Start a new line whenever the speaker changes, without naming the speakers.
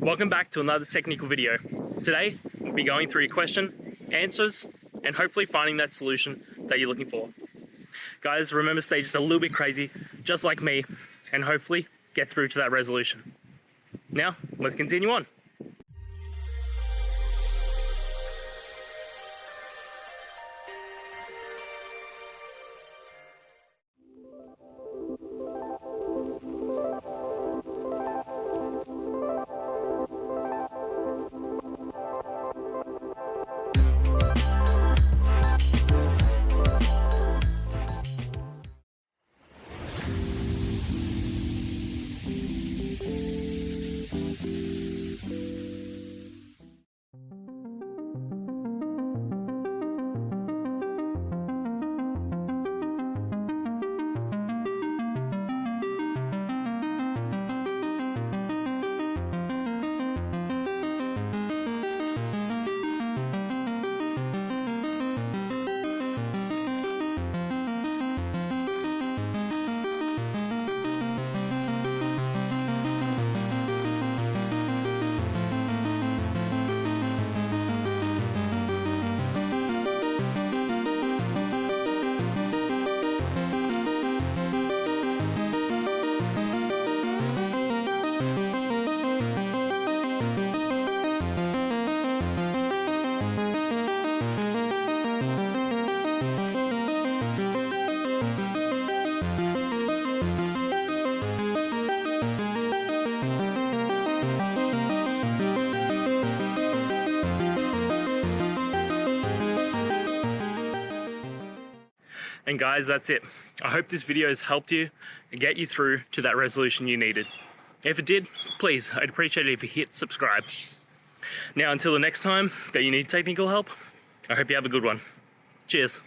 Welcome back to another technical video. Today, we'll be going through your question, answers, and hopefully finding that solution that you're looking for. Guys, remember, stay just a little bit crazy, just like me, and hopefully get through to that resolution. Now, let's continue on. And guys, that's it. I hope this video has helped you and get you through to that resolution you needed. If it did, please, I'd appreciate it if you hit subscribe. Now, until the next time that you need technical help, I hope you have a good one. Cheers.